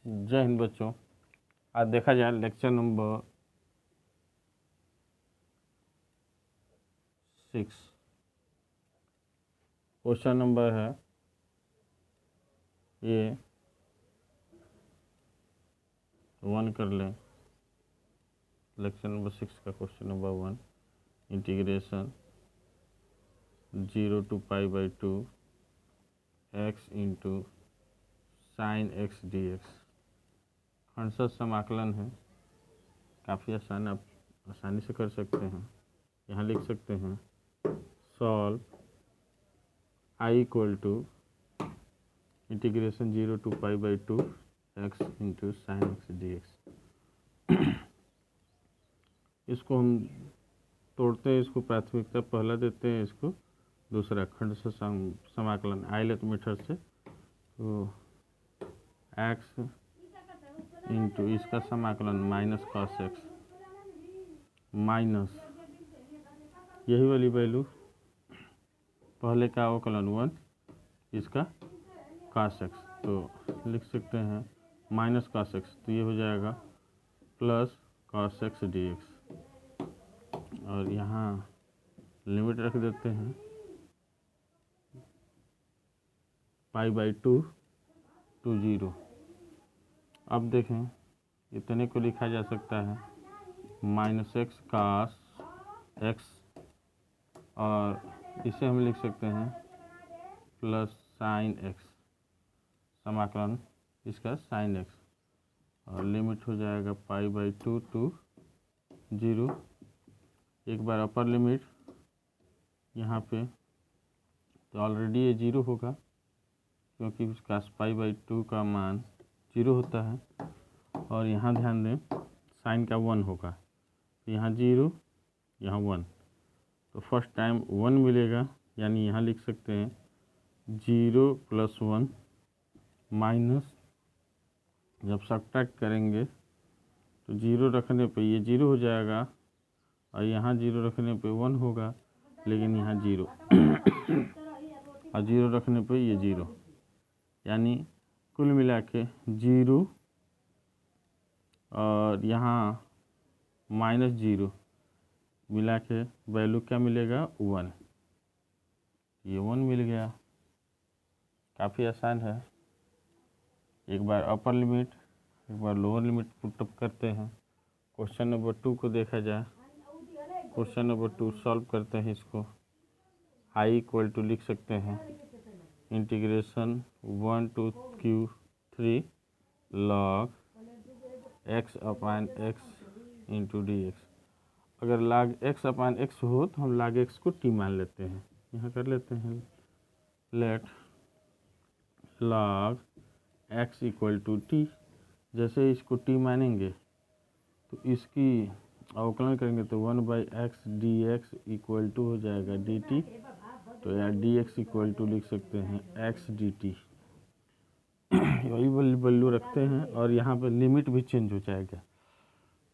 जय हिंद बच्चों। आज देखा जाए लेक्चर नंबर 6। क्वेश्चन नंबर है ये 1 कर लें। लेक्चर नंबर 6 का question number 1, integration 0 to π/2 x into sine x d x. खंडशः समाकलन है, काफ़ी आसान, आप आसानी से कर सकते हैं। यहाँ लिख सकते हैं solve i equal to integration 0 to π/2 x into sine x d x. इसको हम तोड़ते हैं, इसको प्राथमिकता पहला देते हैं, इसको दूसरा खंड से समाकलन आइलैट मेथड से। तो x इंटू इसका समाकलन माइनस कॉस एक्स माइनस यही वाली वैल्यू पहले का अवकलन 1 इसका कॉस एक्स, तो लिख सकते हैं माइनस कॉस एक्स, तो ये हो जाएगा plus cos x d x. और यहाँ लिमिट रख देते हैं π/2 to 0। अब देखें इतने को लिखा जा सकता है माइनस एक्स कॉस एक्स, और इसे हम लिख सकते हैं प्लस साइन एक्स, समाकलन इसका साइन एक्स, और लिमिट हो जाएगा π/2 to 0। एक बार अपर लिमिट यहाँ पे, तो ऑलरेडी ये 0 होगा क्योंकि इसका π/2 का मान 0 होता है। और यहाँ ध्यान दें साइन का 1 होगा, तो यहाँ 0 यहाँ 1, तो फर्स्ट टाइम 1 मिलेगा, यानी यहाँ लिख सकते हैं 0 + 1 माइनस, जब सब्ट्रैक्ट करेंगे तो 0 रखने पे ये 0 हो जाएगा, और यहाँ 0 रखने पे 1 होगा, लेकिन यहाँ 0 और 0 रखने पे ये 0, यानी कुल मिला के 0 और यहाँ -0 मिला के वैल्यू क्या मिलेगा 1। ये 1 मिल गया, काफ़ी आसान है। एक बार अपर लिमिट एक बार लोअर लिमिट पुटअप करते हैं। क्वेश्चन नंबर 2 को देखा जाए। क्वेश्चन नंबर 2 सॉल्व करते हैं। इसको i इक्वल टू लिख सकते हैं integration 1 to Q3 log x/x into D x. अगर log x/x हो तो हम log x को t मान लेते हैं। यहाँ कर लेते हैं let log x equal to t। जैसे इसको t मानेंगे तो इसकी अवकलन करेंगे तो 1/x dx इक्वल टू हो जाएगा dt। तो यहाँ dx इक्वल टू लिख सकते हैं x dt। वही वैल्यू रखते हैं, और यहाँ पर लिमिट भी चेंज हो जाएगा।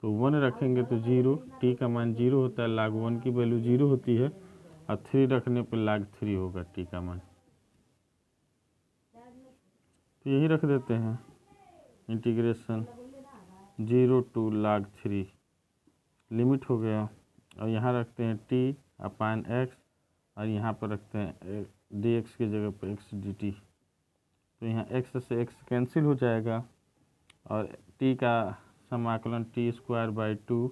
तो 1 रखेंगे तो 0, t का मान 0 होता है, log 1 की वैल्यू 0 होती है, और 3 रखने पर log 3 होगा t का मान। तो यही रख देते हैं इंटीग्रेशन 0 to log 3, लिमिट हो गया। और यहाँ रखते हैं t/x, और यहाँ पर रखते हैं dx की जगह पर x dt। तो यहाँ x से x कैंसिल हो जाएगा, और t का समाकलन t²/2,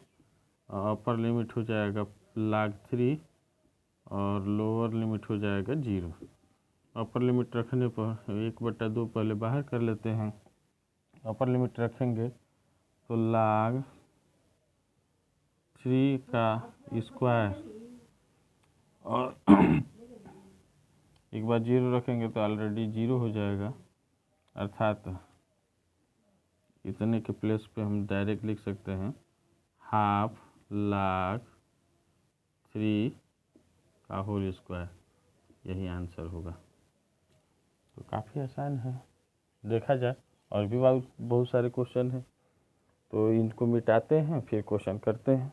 और अपर लिमिट हो जाएगा log 3, और लोअर लिमिट हो जाएगा 0। अपर लिमिट रखने पर 1/2 पहले बाहर कर लेते हैं। अपर लिमिट रखेंगे तो log 3 का स्क्वायर, और एक बार 0 रखेंगे तो ऑलरेडी 0 हो जाएगा, अर्थात इतने के प्लेस पे हम डायरेक्ट लिख सकते हैं हाफ log 3 का होल स्क्वायर। यही आंसर होगा। तो काफ़ी आसान है, देखा जाए और भी बहुत सारे क्वेश्चन हैं, तो इनको मिटाते हैं फिर क्वेश्चन करते हैं।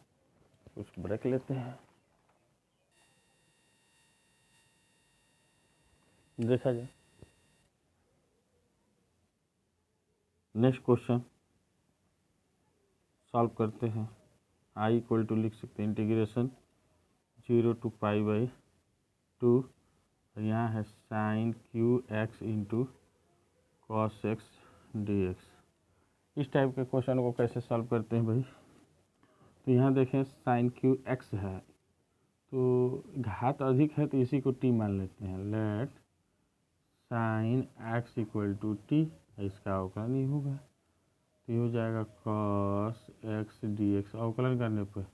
कुछ ब्रेक लेते हैं। देखा जाए नेक्स्ट क्वेश्चन सॉल्व करते हैं। आई इक्वल टू लिख सकते हैं इंटीग्रेशन 0 to π/2 और यहाँ है sine cube x into cos x d x. इस टाइप के क्वेश्चन को कैसे सॉल्व करते हैं भाई? तो यहाँ देखें साइन क्यू एक्स है, तो घात अधिक है तो इसी को टी मान लेते हैं। Let sine x equal to t, इसका अवकलन ही होगा, तो ये हो जाएगा कॉस एक्स डी एक्स। अवकलन करने पर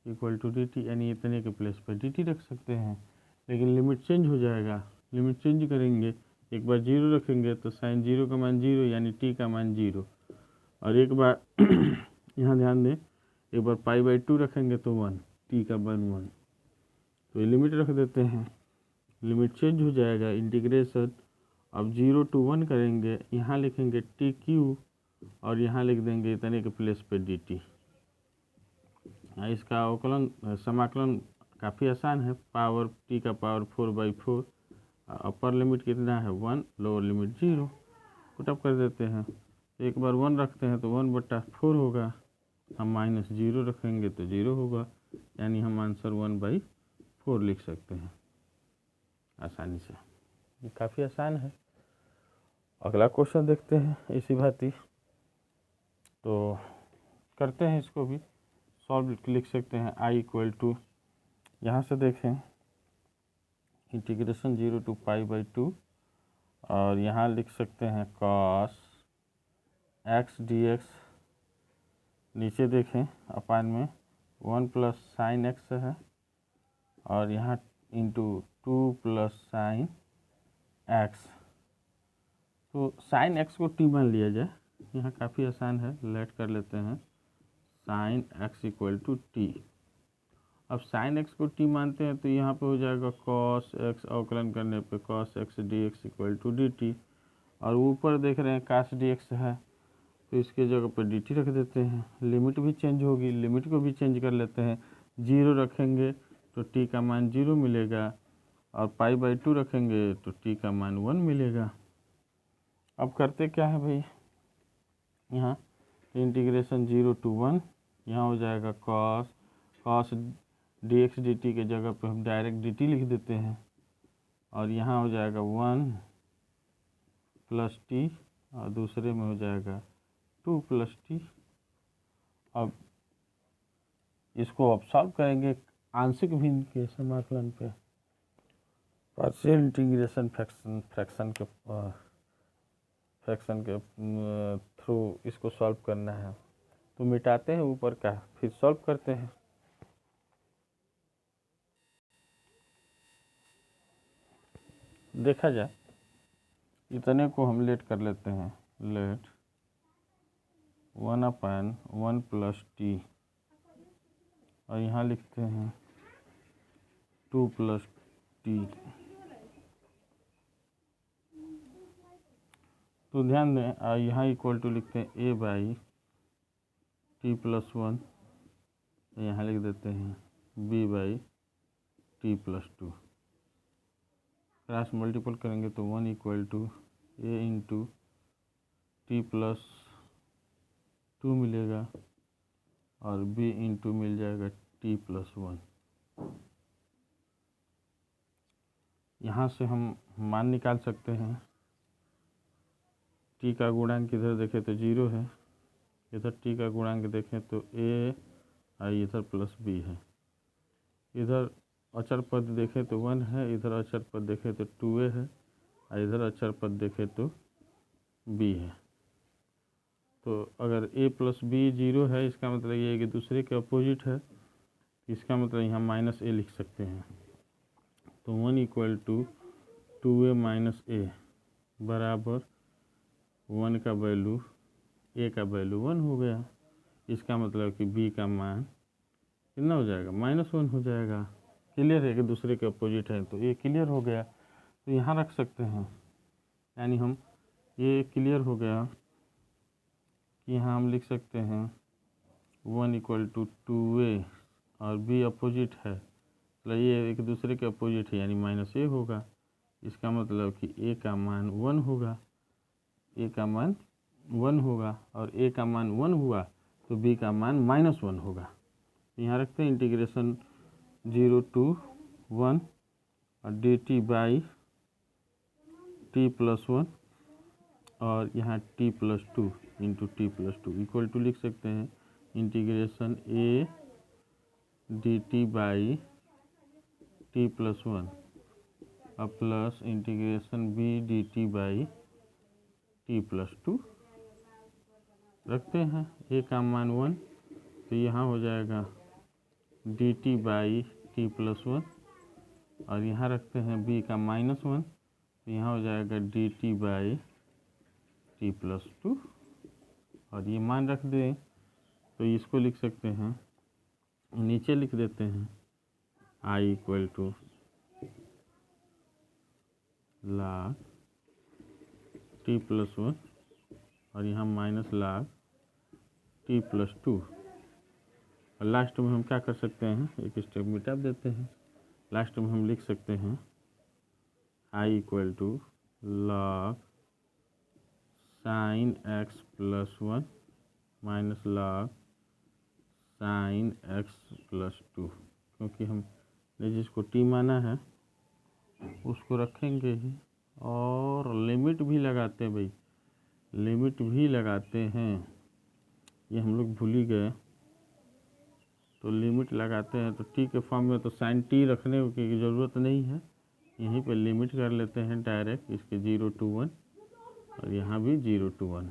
इक्वल टू डी टी, यानी इतने के प्लेस पर डी टी रख सकते हैं, लेकिन लिमिट चेंज हो जाएगा। लिमिट चेंज करेंगे, एक बार जीरो रखेंगे तो साइन जीरो का मान जीरो, यानी टी का मान जीरो, और एक बार यहाँ ध्यान दें, एक बार π/2 रखेंगे तो 1, टी का मान 1, तो ये लिमिट रख देते हैं, लिमिट चेंज हो जाएगा। इंटीग्रेशन अब 0 to 1 करेंगे, यहाँ लिखेंगे टी क्यू और यहाँ लिख देंगे इतने के प्लेस पे डी टी। इसका अवकलन समाकलन काफ़ी आसान है, पावर टी का पावर 4/4, अपर लिमिट कितना है 1, लोअर लिमिट 0, पुटअप कर देते हैं। एक बार 1 रखते हैं तो 1/4 होगा, हम -0 रखेंगे तो 0 होगा, यानी हम आंसर 1/4 लिख सकते हैं आसानी से। ये काफ़ी आसान है। अगला क्वेश्चन देखते हैं इसी भांति, तो करते हैं इसको भी सॉल्व। लिख सकते हैं आई इक्वल टू, यहाँ से देखें इंटीग्रेशन 0 to π/2 और यहाँ लिख सकते हैं कॉस एक्स डी एक्स, नीचे देखें अपान में 1 प्लस साइन एक्स है और यहाँ इंटू 2 प्लस साइन एक्स। तो साइन एक्स को टी मान लिया जाए, यहाँ काफ़ी आसान है, लेट कर लेते हैं sine x equal to t. अब साइन एक्स को टी मानते हैं तो यहाँ पे हो जाएगा कॉस एक्स, अवकलन करने पे cos x d x equal to d t, और ऊपर देख रहे हैं कास डी एक्स है तो इसके जगह पर डी टी रख देते हैं। लिमिट भी चेंज होगी, लिमिट को भी चेंज कर लेते हैं, 0 रखेंगे तो टी का मान 0 मिलेगा और π/2 रखेंगे तो टी का मान 1 मिलेगा। अब करते क्या है भाई, यहाँ इंटीग्रेशन 0 to 1, यहाँ हो जाएगा cos D x D T के जगह पे हम डायरेक्ट डी टी लिख देते हैं, और यहाँ हो जाएगा 1 प्लस टी और दूसरे में हो जाएगा 2 प्लस टी। अब इसको अब सॉल्व करेंगे आंशिक भिन्न के समाकलन पे, पार्शियल इंटीग्रेशन फ्रैक्शन के थ्रू इसको सॉल्व करना है। तो मिटाते हैं ऊपर का, फिर सॉल्व करते हैं। देखा जाए इतने को हम लेट कर लेते हैं, लेट 1/1 प्लस टी और यहाँ लिखते हैं 2 प्लस टी। तो ध्यान दें यहाँ इक्वल टू लिखते हैं a/t प्लस 1, यहाँ लिख देते हैं b/t प्लस 2। क्रॉस मल्टीपल करेंगे तो 1 equal to a into t plus 2 मिलेगा और b इंटू मिल जाएगा t प्लस 1। यहाँ से हम मान निकाल सकते हैं। टी का गुणांक इधर देखें तो 0 है, इधर टी का गुणांक देखें तो a और इधर प्लस b है। इधर अचर पद देखें तो 1 है, इधर अचर पद देखें तो 2a है और इधर अचर पद देखें तो b है। तो अगर a प्लस b 0 है, इसका मतलब ये है कि दूसरे के अपोजिट है, इसका मतलब यहाँ माइनस a लिख सकते हैं। तो 1 equal to 2a minus a बराबर 1 का वैल्यू a का वैल्यू 1 हो गया। इसका मतलब कि b का मान कितना हो जाएगा, -1 हो जाएगा। क्लियर है कि दूसरे के अपोजिट है, तो ये क्लियर हो गया, तो यहाँ रख सकते हैं। यानी हम ये क्लियर हो गया कि यहाँ हम लिख सकते हैं 1 इक्वल टू 2a और b अपोजिट है, मतलब ये एक दूसरे के अपोजिट है, यानी -a होगा। इसका मतलब कि a का मान 1 होगा, a का मान 1 होगा और a का मान 1 हुआ तो b का मान -1 होगा। यहाँ रखते हैं इंटीग्रेशन 0 to 1 और dt बाई t+1 और यहाँ t+2 into t+2 equal to लिख सकते हैं integration a dt by t+1 और plus integration b dt by t+2 रखते हैं। a का मान 1 तो यहाँ हो जाएगा dt बाई t+1 और यहाँ रखते हैं b का -1 तो यहाँ हो जाएगा dt बाई t+2 और ये मान रख दें तो इसको लिख सकते हैं, नीचे लिख देते हैं I equal to log t+1 और यहाँ माइनस log t+2 और लास्ट में हम क्या कर सकते हैं, एक स्टेप मिटा देते हैं। लास्ट में हम लिख सकते हैं I equal to log sin x + 1 minus log sin x + 2 क्योंकि हमने जिसको t माना है उसको रखेंगे ही और लिमिट भी लगाते हैं भाई, लिमिट भी लगाते हैं, ये हम लोग भूल ही गए। तो लिमिट लगाते हैं तो t के फॉर्म में तो sin t रखने की ज़रूरत नहीं है, यहीं पे लिमिट कर लेते हैं डायरेक्ट इसके 0 to 1 और यहाँ भी 0 to 1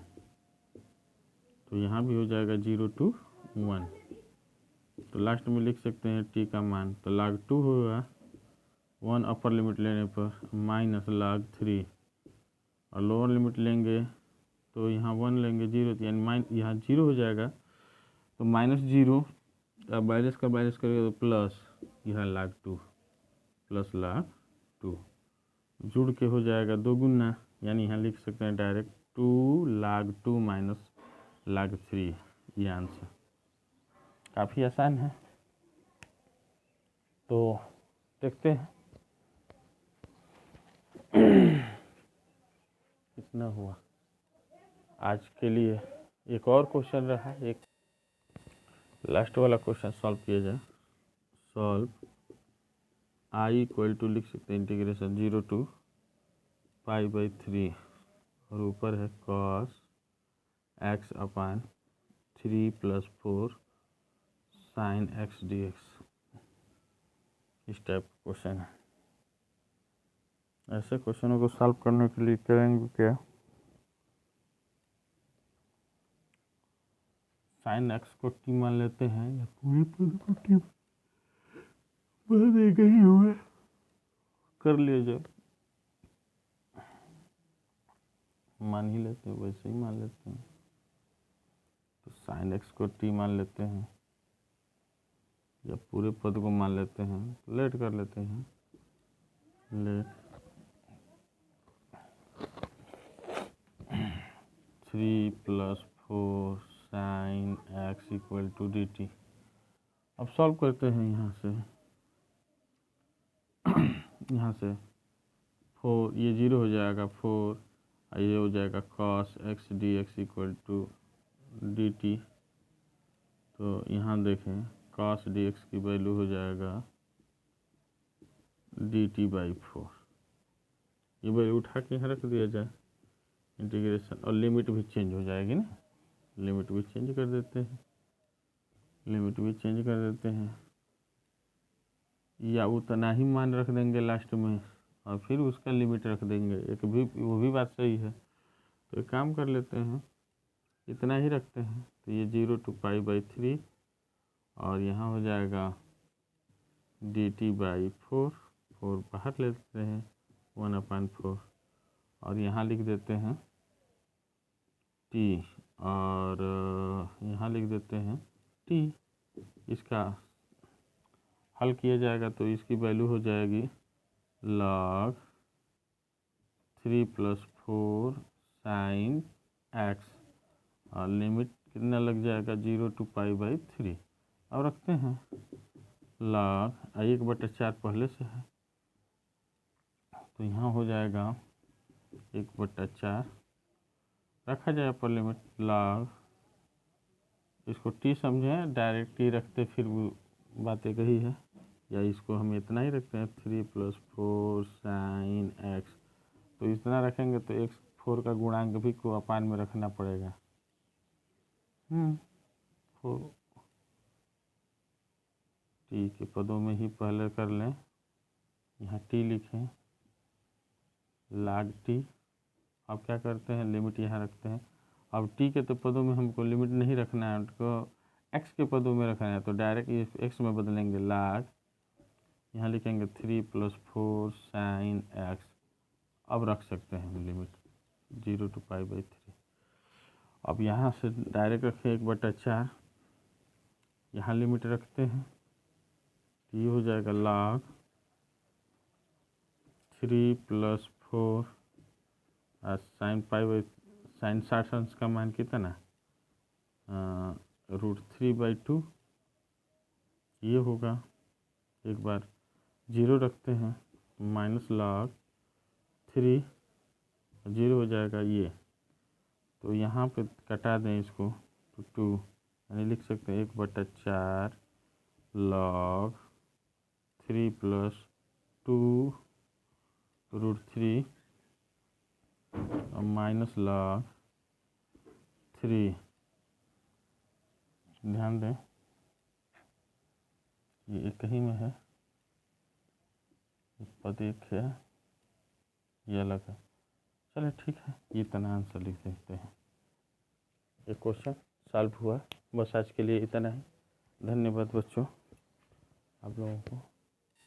तो यहाँ भी हो जाएगा 0 to 1। तो लास्ट में लिख सकते हैं t का मान तो log 2 होगा 1 अपर लिमिट लेने पर माइनस log 3 और लोअर लिमिट लेंगे तो यहाँ 1 लेंगे 0 यानी यहाँ 0 हो जाएगा तो -0 अब माइनस का माइनस करेंगे तो प्लस यहाँ log 2 प्लस log 2 जुड़ के हो जाएगा 2 गुना यानी यहाँ लिख सकते हैं डायरेक्ट 2 log 2 माइनस log 3 ये आंसर काफ़ी आसान है। तो देखते हैं कितना हुआ। आज के लिए एक और क्वेश्चन रहा, एक लास्ट वाला क्वेश्चन सॉल्व किया जाए। सॉल्व I इक्वल टू लिख सकते हैं इंटीग्रेशन 0 to π/3 और ऊपर है cos x अपान 3 + 4 sin x dx। इस टाइप का क्वेश्चन है। ऐसे क्वेश्चनों को सॉल्व करने के लिए करेंगे क्या, sin x को t मान लेते हैं या पूरे पद को t मान एक ही हुआ कर लिया जाए, मान ही लेते हैं वैसे ही मान लेते हैं। तो sin x को t मान लेते हैं या पूरे पद को मान लेते हैं, लेट कर लेते हैं, let 3 + 4 sin x equal to dt। अब सॉल्व करते हैं यहाँ से 4 ये 0 हो जाएगा 4 ये हो जाएगा cos x dx equal to dt। तो यहाँ देखें cos dx की वैल्यू हो जाएगा dt/4। ये वैल्यू उठा के यहाँ रख दिया जाए इंटीग्रेशन और लिमिट भी चेंज हो जाएगी ना, लिमिट भी चेंज कर देते हैं, लिमिट भी चेंज कर देते हैं या उतना ही मान रख देंगे लास्ट में और फिर उसका लिमिट रख देंगे, एक भी वो भी बात सही है। तो एक काम कर लेते हैं इतना ही रखते हैं तो ये 0 to π/3 और यहाँ हो जाएगा dt/4 4 बाहर ले लेते हैं 1/4 और यहाँ लिख देते हैं t और यहाँ लिख देते हैं t। इसका हल किया जाएगा तो इसकी वैल्यू हो जाएगी log 3 + 4 sin x और लिमिट कितना लग जाएगा 0 to π/3 और रखते हैं log 1/4 पहले से है तो यहाँ हो जाएगा 1/4 रखा जाए अपर लिमिट लॉग, इसको टी समझें, डायरेक्ट टी रखते फिर वो बातें कही है, या इसको हम इतना ही रखते हैं 3 + 4 sin x, तो इतना रखेंगे तो x 4 का गुणांक भी को अपान में रखना पड़ेगा। 4 टी के पदों में ही पहले कर लें, यहाँ टी लिखें log टी। अब क्या करते हैं, लिमिट यहाँ रखते हैं। अब टी के तो पदों में हमको लिमिट नहीं रखना है, उनको x के पदों में रखना है, तो डायरेक्ट ये x में बदलेंगे log, यहाँ लिखेंगे 3 + 4 sin x। अब रख सकते हैं हम लिमिट 0 to π/3। अब यहाँ से डायरेक्ट रखें 1/4, यहाँ लिमिट रखते हैं, ये हो जाएगा log 3 + 4 sin sin 60 अंश का मान कितना, √3/2 ये होगा। एक बार 0 रखते हैं, -log 3, 0 हो जाएगा ये, तो यहाँ पे कटा दें इसको तो 2, यानी लिख सकते हैं 1/4 log 3 + 2 √3 और -log 3। ध्यान दें ये एक ही में है, पद एक है, ये अलग है। चलिए ठीक है, ये इतना आंसर लिख देते हैं। ये क्वेश्चन सॉल्व हुआ। बस आज के लिए इतना ही। धन्यवाद बच्चों आप लोगों को।